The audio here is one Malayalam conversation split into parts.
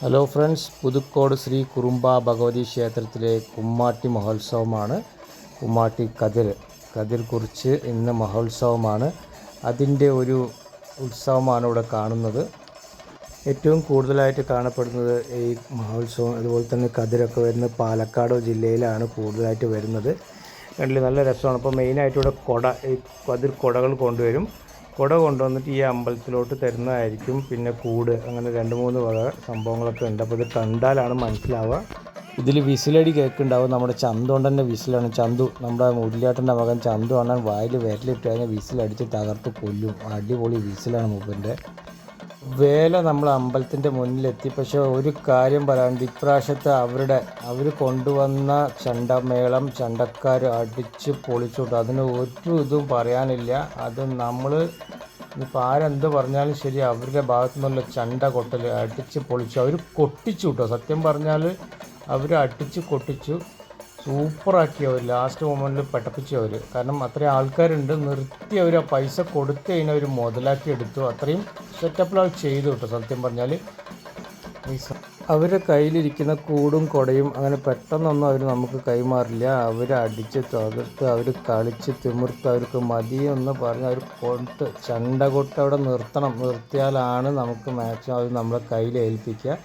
ഹലോ ഫ്രണ്ട്സ്, പുതുക്കോട് ശ്രീ കുറുമ്പ ഭഗവതി ക്ഷേത്രത്തിലെ കുമ്മാട്ടി മഹോത്സവമാണ്. കുമ്മാട്ടി കതിർ കുറിച്ച് ഇന്ന് മഹോത്സവമാണ്. അതിൻ്റെ ഒരു ഉത്സവമാണ് ഇവിടെ കാണുന്നത്. ഏറ്റവും കൂടുതലായിട്ട് കാണപ്പെടുന്നത് ഈ മഹോത്സവം അതുപോലെ തന്നെ കതിരൊക്കെ വരുന്നത് പാലക്കാട് ജില്ലയിലാണ് കൂടുതലായിട്ട് വരുന്നത്. കണ്ടില്ല, നല്ല രസമാണ്. ഇപ്പോൾ മെയിനായിട്ട് ഇവിടെ ഈ കതിർ കുടകൾ കൊണ്ടുവരും. കുട കൊണ്ടുവന്നിട്ട് ഈ അമ്പലത്തിലോട്ട് തരുന്നതായിരിക്കും. പിന്നെ കൂട്, അങ്ങനെ 2-3 വക സംഭവങ്ങളൊക്കെ ഉണ്ട്. അപ്പോൾ ഇത് കണ്ടാലാണ് മനസ്സിലാവുക. ഇതിൽ വിസിലടി കേൾക്കുന്നുണ്ടാവും. നമ്മുടെ ചന്തുകൊണ്ടന്നെ വിസിലാണ്. ചന്തു, നമ്മുടെ മുരളിയേട്ടൻ്റെ മകൻ ചന്തു ആണ് വായിൽ വിരലിട്ട് അതിനെ വിസിലടിച്ച് തകർത്ത് കൊല്ലും. അടിപൊളി വിസിലാണ് മൂപ്പൻ്റെ. വേല നമ്മൾ അമ്പലത്തിൻ്റെ മുന്നിലെത്തി. പക്ഷേ ഒരു കാര്യം പറയാനുണ്ട്, ഇപ്രാവശ്യത്തെ അവർ കൊണ്ടുവന്ന ചെണ്ടമേളം ചെണ്ടക്കാർ അടിച്ച് പൊളിച്ചോട്ടു. അതിന് ഒരു ഇതും പറയാനില്ല. അത് നമ്മൾ ഇപ്പോൾ ആരെന്ത് പറഞ്ഞാലും ശരി, അവരുടെ ഭാഗത്തു നിന്നുള്ള ചെണ്ട കൊട്ടൽ അടിച്ച് പൊളിച്ചു. അവർ കൊട്ടിച്ചു കേട്ടോ. സത്യം പറഞ്ഞാൽ അവർ അടിച്ച് കൊട്ടിച്ചു, സൂപ്പറാക്കി. അവർ ലാസ്റ്റ് മൊമെൻറ്റിൽ പഠിപ്പിച്ചു അവർ. കാരണം അത്രയും ആൾക്കാരുണ്ട്, നിർത്തി അവർ ആ പൈസ കൊടുത്ത് കഴിഞ്ഞാൽ അവർ മുതലാക്കി എടുത്തു. അത്രയും സെറ്റപ്പിൽ അവർ ചെയ്തു കേട്ടോ. സത്യം പറഞ്ഞാൽ അവരുടെ കയ്യിലിരിക്കുന്ന കൂടും കൊടയും അങ്ങനെ പെട്ടെന്നൊന്നും അവർ നമുക്ക് കൈമാറില്ല. അവർ അടിച്ച് തകർത്ത്, അവർ കളിച്ച് തിമിർത്ത്, അവർക്ക് മതിയെന്ന് പറഞ്ഞ് അവർ കൊടുത്ത് ചെണ്ട കൊട്ട് അവിടെ നിർത്തിയാലാണ് നമുക്ക് മാക്സിമം അവർ നമ്മളെ കയ്യിൽ ഏൽപ്പിക്കുക.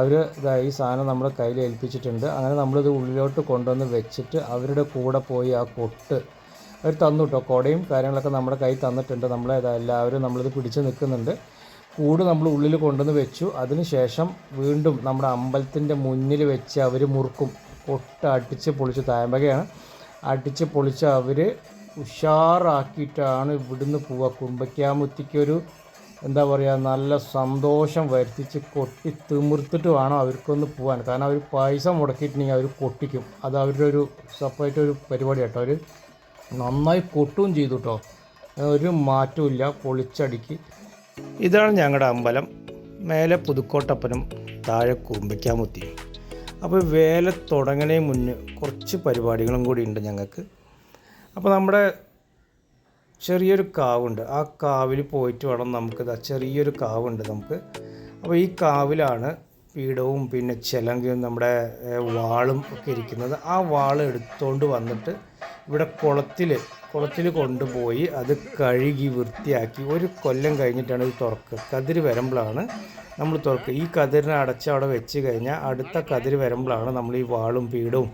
അവർ ഈ സാധനം നമ്മുടെ കയ്യിൽ ഏൽപ്പിച്ചിട്ടുണ്ട്. അങ്ങനെ നമ്മളിത് ഉള്ളിലോട്ട് കൊണ്ടുവന്ന് വെച്ചിട്ട് അവരുടെ കൂടെ പോയി ആ കൊട്ട് അവർ തന്നു കേട്ടോ. കുടയും കാര്യങ്ങളൊക്കെ നമ്മുടെ കയ്യിൽ തന്നിട്ടുണ്ട്. എല്ലാവരും നമ്മളിത് പിടിച്ച് നിൽക്കുന്നുണ്ട്. കൂട് നമ്മൾ ഉള്ളിൽ കൊണ്ടുവന്ന് വെച്ചു. അതിനുശേഷം വീണ്ടും നമ്മുടെ അമ്പലത്തിൻ്റെ മുന്നിൽ വെച്ച് അവർ മുറുക്കും. കൊട്ട് അടിച്ച് പൊളിച്ച്, തായമ്പകയാണ് അടിച്ച് പൊളിച്ച് അവർ ഉഷാറാക്കിയിട്ടാണ് ഇവിടുന്ന് പോവുക. കുമ്പയ്ക്കാമുത്തിക്കൊരു എന്താ പറയുക, നല്ല സന്തോഷം വരുത്തിച്ച് കൊട്ടി തിമിർത്തിട്ട് വേണം അവർക്കൊന്ന് പോകാൻ. കാരണം അവർ പൈസ മുടക്കിയിട്ടുണ്ടെങ്കിൽ അവർ കൊട്ടിക്കും. അത് അവരുടെ ഒരു സെപ്പറേറ്റ് ഒരു പരിപാടി കേട്ടോ. അവർ നന്നായി കൊട്ടുകയും ചെയ്തു കേട്ടോ. ഒരു മാറ്റമില്ല, പൊളിച്ചടുക്കി. ഇതാണ് ഞങ്ങളുടെ അമ്പലം. മേലെ പുതുക്കോട്ടപ്പനും താഴെ കുറുമ്പയ്ക്കാമുത്തി. അപ്പോൾ വേല തുടങ്ങണേ മുന്നേ കുറച്ച് പരിപാടികളും കൂടി ഉണ്ട് ഞങ്ങൾക്ക്. അപ്പോൾ നമ്മുടെ ചെറിയൊരു കാവുണ്ട്. ആ കാവിൽ പോയിട്ട് വേണം നമുക്കിത്. ചെറിയൊരു കാവുണ്ട് നമുക്ക്. അപ്പോൾ ഈ കാവിലാണ് പീഠവും പിന്നെ ചിലങ്കയും നമ്മുടെ വാളും ഒക്കെ ഇരിക്കുന്നത്. ആ വാൾ എടുത്തുകൊണ്ട് വന്നിട്ട് ഇവിടെ കുളത്തിൽ കൊണ്ടുപോയി അത് കഴുകി വൃത്തിയാക്കി 1 കൊല്ലം കഴിഞ്ഞിട്ടാണ് ഇത് തുറക്കുക. കതിര് വരുമ്പോഴാണ് നമ്മൾ തുറക്കുക. ഈ കതിരിനെ അടച്ച് അവിടെ വെച്ച് കഴിഞ്ഞാൽ അടുത്ത കതിര് വരുമ്പോഴാണ് നമ്മൾ ഈ വാളും പീഠവും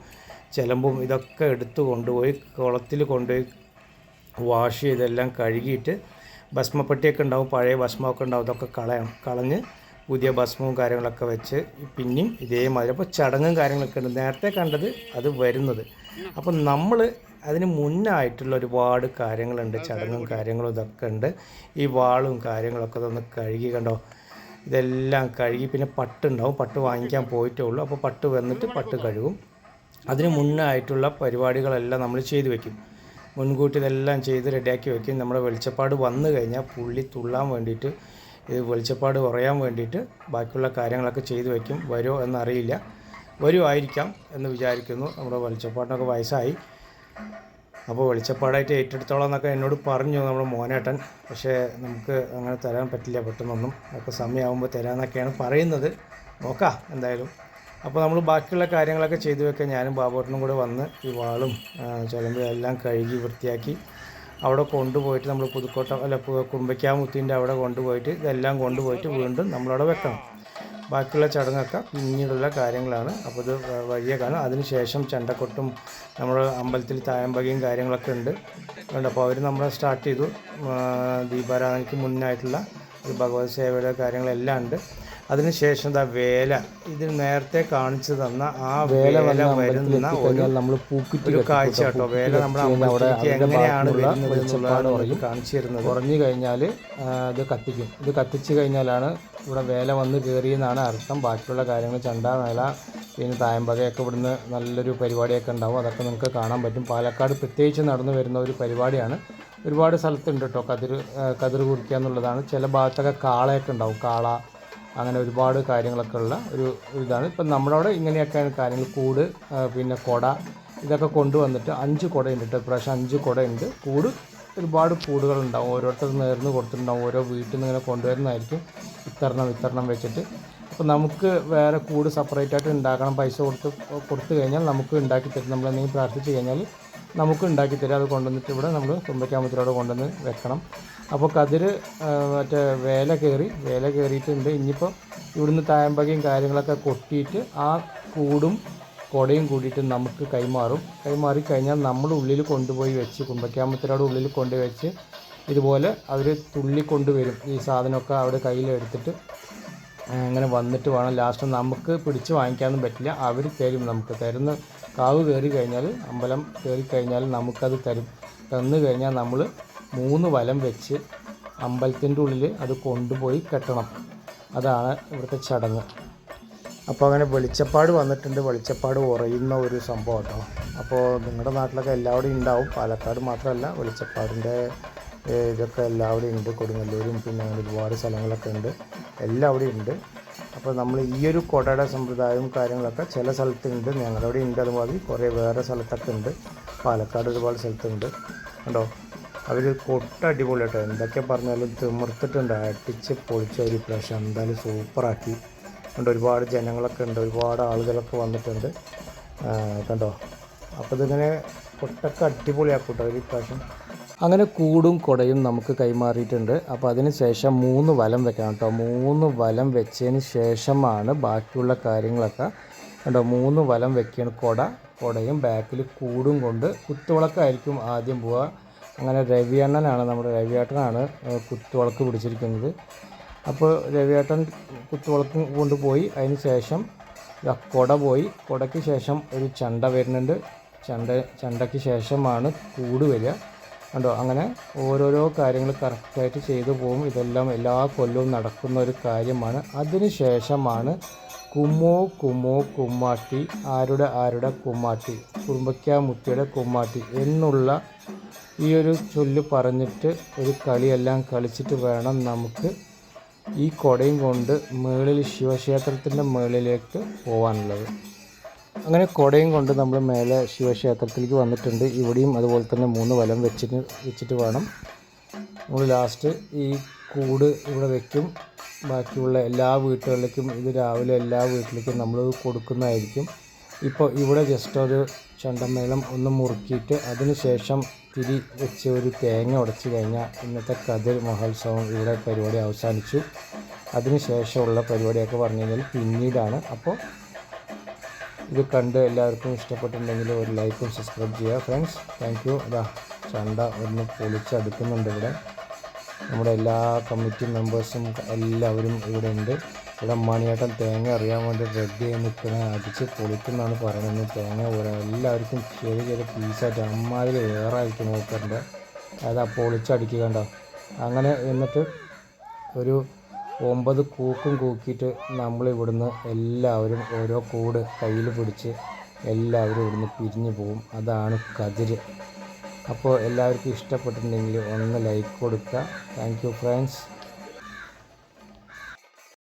ചിലമ്പും ഇതൊക്കെ എടുത്ത് കൊണ്ടുപോയി കുളത്തിൽ കൊണ്ടുപോയി വാഷ് ചെയ്തെല്ലാം കഴുകിയിട്ട്, ഭസ്മപ്പെട്ടിയൊക്കെ ഉണ്ടാവും, പഴയ ഭസ്മമൊക്കെ ഉണ്ടാവും, ഇതൊക്കെ കളഞ്ഞ് പുതിയ ഭസ്മവും കാര്യങ്ങളൊക്കെ വെച്ച് പിന്നെയും ഇതേമാതിരി. അപ്പോൾ ചടങ്ങും കാര്യങ്ങളൊക്കെ ഉണ്ട്. നേരത്തെ കണ്ടത് അത് വരുന്നത്. അപ്പോൾ നമ്മൾ അതിന് മുന്നായിട്ടുള്ള ഒരുപാട് കാര്യങ്ങളുണ്ട്, ചടങ്ങും കാര്യങ്ങളും ഇതൊക്കെ ഉണ്ട്. ഈ വാളും കാര്യങ്ങളൊക്കെ ഇതൊന്ന് കഴുകി കണ്ടോ. ഇതെല്ലാം കഴുകി പിന്നെ പട്ടുണ്ടാവും, പട്ട് വാങ്ങിക്കാൻ പോയിട്ടേ ഉള്ളൂ. അപ്പോൾ പട്ട് വന്നിട്ട് പട്ട് കഴുകും. അതിന് മുന്നായിട്ടുള്ള പരിപാടികളെല്ലാം നമ്മൾ ചെയ്തു വയ്ക്കും. മുൻകൂട്ടി ഇതെല്ലാം ചെയ്ത് റെഡിയാക്കി വയ്ക്കും. നമ്മുടെ വെളിച്ചപ്പാട് വന്നു കഴിഞ്ഞാൽ പുള്ളി തുള്ളാൻ വേണ്ടിയിട്ട്, ഇത് വെളിച്ചപ്പാട് കുറയാൻ വേണ്ടിയിട്ട് ബാക്കിയുള്ള കാര്യങ്ങളൊക്കെ ചെയ്തു വയ്ക്കും. വരുമോ എന്നറിയില്ല, വരുമായിരിക്കാം എന്ന് വിചാരിക്കുന്നു. നമ്മുടെ വെളിച്ചപ്പാടിനൊക്കെ വയസ്സായി. അപ്പോൾ വെളിച്ചപ്പാടായിട്ട് ഏറ്റെടുത്തോളാം എന്നൊക്കെ എന്നോട് പറഞ്ഞു നമ്മുടെ മോനേട്ടൻ. പക്ഷേ നമുക്ക് അങ്ങനെ തരാൻ പറ്റില്ല പെട്ടെന്നൊന്നും. ഒക്കെ സമയമാകുമ്പോൾ തരാമെന്നൊക്കെയാണ് പറയുന്നത്. നോക്കാം എന്തായാലും. അപ്പോൾ നമ്മൾ ബാക്കിയുള്ള കാര്യങ്ങളൊക്കെ ചെയ്തു വെക്കാൻ ഞാനും ബാബുവേട്ടനും കൂടെ വന്ന് ഈ വാളും ചിലമ്പും എല്ലാം കഴുകി വൃത്തിയാക്കി അവിടെ കൊണ്ടുപോയിട്ട് നമ്മൾ കുറുമ്പയ്ക്കാമുത്തിൻ്റെ അവിടെ കൊണ്ടുപോയിട്ട് ഇതെല്ലാം കൊണ്ടുപോയിട്ട് വീണ്ടും നമ്മളവിടെ വെക്കണം. ബാക്കിയുള്ള ചടങ്ങൊക്കെ പിന്നീടുള്ള കാര്യങ്ങളാണ്. അപ്പോൾ ഇത് വഴിയെ കാണും. അതിനുശേഷം ചെണ്ടക്കൊട്ടും നമ്മുടെ അമ്പലത്തിൽ തായമ്പകയും കാര്യങ്ങളൊക്കെ ഉണ്ട്. അപ്പോൾ അവർ നമ്മളെ സ്റ്റാർട്ട് ചെയ്തു. ദീപാരാധനയ്ക്ക് മുന്നായിട്ടുള്ള ഒരു ഭഗവത് സേവയുടെ കാര്യങ്ങളെല്ലാം ഉണ്ട്. അതിനുശേഷം വേല, ഇതിൽ നേരത്തെ കാണിച്ചു തന്ന ആ വേല വരുന്ന ഒരു കാഴ്ച കേട്ടോ. വേല നമ്മുടെ അമ്പലത്തിലേക്ക് എങ്ങനെയാണ് വരുന്നത് എന്നുള്ളതാണ് കാണിച്ചു തരുന്നത്. കുറഞ്ഞു കഴിഞ്ഞാൽ ഇത് കത്തിക്കും. ഇത് കത്തിച്ചു കഴിഞ്ഞാലാണ് ഇവിടെ വേല വന്ന് കയറിയെന്നാണ് അർത്ഥം. ബാക്കിയുള്ള കാര്യങ്ങൾ ചെണ്ടമേള പിന്നെ തായമ്പകയൊക്കെ ഇവിടുന്ന് നല്ലൊരു പരിപാടിയൊക്കെ ഉണ്ടാവും. അതൊക്കെ നിങ്ങൾക്ക് കാണാൻ പറ്റും. പാലക്കാട് പ്രത്യേകിച്ച് നടന്നു വരുന്ന ഒരു പരിപാടിയാണ്. ഒരുപാട് സ്ഥലത്തുണ്ട് കേട്ടോ. കതിർ കുറിക്കുക എന്നുള്ളതാണ്. ചില ഭാഗത്തൊക്കെ കാളയൊക്കെ ഉണ്ടാവും. കാള, അങ്ങനെ ഒരുപാട് കാര്യങ്ങളൊക്കെ ഉള്ള ഒരു ഇതാണ്. ഇപ്പം നമ്മുടെ അവിടെ ഇങ്ങനെയൊക്കെയാണ് കാര്യങ്ങൾ. കൂട് പിന്നെ കൊട ഇതൊക്കെ കൊണ്ടുവന്നിട്ട് 5 കുടയുണ്ട് കേട്ടോ. ഇപ്രാവശ്യം 5 കുടയുണ്ട്. ഒരുപാട് കൂടുകളുണ്ടാവും. ഓരോരുത്തർ നേർന്ന് കൊടുത്തിട്ടുണ്ടാവും. ഓരോ വീട്ടിൽ നിന്ന് ഇങ്ങനെ കൊണ്ടുവരുന്നതായിരിക്കും. ഇത്തരണം വെച്ചിട്ട്. അപ്പോൾ നമുക്ക് വേറെ കൂട് സെപ്പറേറ്റായിട്ട് ഉണ്ടാക്കണം. പൈസ കൊടുത്തു കഴിഞ്ഞാൽ നമുക്ക് ഉണ്ടാക്കി തരും. നമ്മളെന്തെങ്കിലും പ്രാർത്ഥിച്ച് കഴിഞ്ഞാൽ നമുക്ക് ഉണ്ടാക്കി തരും. അത് കൊണ്ടുവന്നിട്ട് ഇവിടെ നമ്മൾ തുമ്പയ്ക്കാമുത്തിനോട് കൊണ്ടുവന്ന് വെക്കണം. അപ്പോൾ കതിർ മറ്റേ വേല കയറിയിട്ടുണ്ട്. ഇനിയിപ്പോൾ ഇവിടുന്ന് തായമ്പകയും കാര്യങ്ങളൊക്കെ കൊട്ടിയിട്ട് ആ കൂടും കുടയും കൂടിയിട്ട് നമുക്ക് കൈമാറിക്കഴിഞ്ഞാൽ നമ്മൾ ഉള്ളിൽ കൊണ്ടുപോയി വെച്ച് കുമ്പയ്ക്കാമുത്തിനോട് ഉള്ളിൽ കൊണ്ടുപോയി വെച്ച് ഇതുപോലെ അവർ തുള്ളിക്കൊണ്ടുവരും. ഈ സാധനമൊക്കെ അവിടെ കയ്യിലെടുത്തിട്ട് അങ്ങനെ വന്നിട്ട് വേണം. ലാസ്റ്റ് നമുക്ക് പിടിച്ച് വാങ്ങിക്കാനൊന്നും പറ്റില്ല. അവർ തരും. നമുക്ക് തരുന്ന കാവ് കയറി കഴിഞ്ഞാൽ, അമ്പലം കയറി കഴിഞ്ഞാൽ നമുക്കത് തന്നു കഴിഞ്ഞാൽ നമ്മൾ 3 വലം വെച്ച് അമ്പലത്തിൻ്റെ ഉള്ളിൽ അത് കൊണ്ടുപോയി കെട്ടണം. അതാണ് ഇവിടുത്തെ ചടങ്ങ്. അപ്പോൾ അങ്ങനെ വെളിച്ചപ്പാട് വന്നിട്ടുണ്ട്. വെളിച്ചപ്പാട് ഉറയുന്ന ഒരു സംഭവം കേട്ടോ. അപ്പോൾ നിങ്ങളുടെ നാട്ടിലൊക്കെ എല്ലാവിടെയും ഉണ്ടാവും. പാലക്കാട് മാത്രമല്ല, വെളിച്ചപ്പാടിൻ്റെ ഇതൊക്കെ എല്ലാവിടെയും ഉണ്ട്. കൊടുങ്ങല്ലൂരും പിന്നെ അങ്ങനെ ഒരുപാട് സ്ഥലങ്ങളൊക്കെ ഉണ്ട്. എല്ലാവിടെയും ഉണ്ട്. അപ്പോൾ നമ്മൾ ഈ ഒരു കുടയുടെ സമ്പ്രദായവും കാര്യങ്ങളൊക്കെ ചില സ്ഥലത്തുണ്ട്. ഞങ്ങളുടെ അവിടെ ഉണ്ട്. അതുമാതിരി കുറേ വേറെ സ്ഥലത്തൊക്കെ ഉണ്ട്. പാലക്കാട് ഒരുപാട് സ്ഥലത്തുണ്ട്. കണ്ടോ, അവർ കൊട്ടടിപൊളി കേട്ടോ. എന്തൊക്കെ പറഞ്ഞാലും തിമിർത്തിട്ടുണ്ട്. അടിച്ച് പൊളിച്ച ഒരു പ്രാവശ്യം എന്തായാലും സൂപ്പറാക്കി. കണ്ടോ, ഒരുപാട് ജനങ്ങളൊക്കെ ഉണ്ട്. ഒരുപാട് ആളുകളൊക്കെ വന്നിട്ടുണ്ട്. കണ്ടോ, അപ്പോൾ ഇതിങ്ങനെ കൊട്ടൊക്കെ അടിപൊളിയാക്കും കേട്ടോ ഒരു പ്രാവശ്യം. അങ്ങനെ കൂടും കുടയും നമുക്ക് കൈമാറിയിട്ടുണ്ട്. അപ്പോൾ അതിന് ശേഷം 3 വലം വെക്കണം കേട്ടോ. 3 വലം വെച്ചതിന് ശേഷമാണ് ബാക്കിയുള്ള കാര്യങ്ങളൊക്കെ. കണ്ടോ, 3 വലം വെക്കുകയാണ്. കുടയും ബാക്കിൽ കൂടും കൊണ്ട് കുത്തുവിളക്കായിരിക്കും ആദ്യം പോവുക. അങ്ങനെ നമ്മുടെ രവിയേട്ടനാണ് കുത്തുവിളക്ക് പിടിച്ചിരിക്കുന്നത്. അപ്പോൾ രവിയേട്ടൻ കുത്തുവിളക്ക് കൊണ്ടുപോയി. അതിന് ശേഷം കുട പോയി. കുടയ്ക്ക് ശേഷം ഒരു ചണ്ട വരുന്നുണ്ട്. ചണ്ടയ്ക്ക് ശേഷമാണ് കൂട് വരിക. കണ്ടോ, അങ്ങനെ ഓരോരോ കാര്യങ്ങൾ കറക്റ്റായിട്ട് ചെയ്തു പോകും. ഇതെല്ലാം എല്ലാ കൊല്ലവും നടക്കുന്ന ഒരു കാര്യമാണ്. അതിന് ശേഷമാണ് കുമ്മാട്ടി, ആരുടെ കുമ്മാട്ടി, കുറുമ്പയ്ക്കാമുത്തിയുടെ കുമ്മാട്ടി എന്നുള്ള ഈ ഒരു ചൊല്ല് പറഞ്ഞിട്ട് ഒരു കളിയെല്ലാം കളിച്ചിട്ട് വേണം നമുക്ക് ഈ കുടയും കൊണ്ട് മേളിൽ ശിവക്ഷേത്രത്തിൻ്റെ മേളിലേക്ക് പോകാനുള്ളത്. അങ്ങനെ കുടയും കൊണ്ട് നമ്മൾ മേലെ ശിവക്ഷേത്രത്തിലേക്ക് വന്നിട്ടുണ്ട്. ഇവിടെയും അതുപോലെ തന്നെ 3 വലം വെച്ചിട്ട് വേണം നമ്മൾ ലാസ്റ്റ് ഈ കൂട് ഇവിടെ വയ്ക്കും. ബാക്കിയുള്ള എല്ലാ വീട്ടുകളിലേക്കും ഇത് രാവിലെ എല്ലാ വീട്ടിലേക്കും നമ്മൾ കൊടുക്കുന്നതായിരിക്കും. ഇപ്പോൾ ഇവിടെ ജസ്റ്റ് ഒരു ചെണ്ടമേളം ഒന്ന് മുറുക്കിയിട്ട് അതിന് ശേഷം തിരി വെച്ച് ഒരു തേങ്ങ ഉടച്ച് കഴിഞ്ഞാൽ ഇന്നത്തെ കതിർ മഹോത്സവം ഇവിടെ പരിപാടി അവസാനിച്ചു. അതിന് ശേഷമുള്ള പരിപാടിയൊക്കെ പറഞ്ഞു കഴിഞ്ഞാൽ പിന്നീടാണ്. അപ്പോൾ ഇത് കണ്ട് എല്ലാവർക്കും ഇഷ്ടപ്പെട്ടിട്ടുണ്ടെങ്കിൽ ഒരു ലൈക്കും സബ്സ്ക്രൈബ് ചെയ്യുക ഫ്രണ്ട്സ്. Thank you. അതാ ചണ്ട ഒന്ന് പൊളിച്ചടുക്കുന്നുണ്ട് ഇവിടെ. നമ്മുടെ എല്ലാ കമ്മിറ്റി മെമ്പേഴ്സും എല്ലാവരും ഇവിടെ ഉണ്ട്. ഇവിടെ മണിയേട്ടൻ തേങ്ങ അറിയാൻ വേണ്ടി റെഡി ആയി നിൽക്കുന്ന അടിച്ച് പൊളിക്കുന്നതാണ് പറയുന്നത്. തേങ്ങ പോലെ എല്ലാവർക്കും ചെറിയ പീസായിട്ട് അമ്മാതിരി വേറെ ആയിരിക്കും നോക്കണ്ട. അതാ പൊളിച്ചടിക്കുക കണ്ടോ. അങ്ങനെ എന്നിട്ട് ഒരു 9 കൂക്കും കൂക്കിയിട്ട് നമ്മളിവിടുന്ന് എല്ലാവരും ഓരോ കൂട് കയ്യിൽ പിടിച്ച് എല്ലാവരും ഇവിടുന്ന് പിരിഞ്ഞു പോകും. അതാണ് കതിര്. അപ്പോൾ എല്ലാവർക്കും ഇഷ്ടപ്പെട്ടിട്ടുണ്ടെങ്കിൽ ഒന്ന് ലൈക്ക് കൊടുക്കുക. Thank you friends.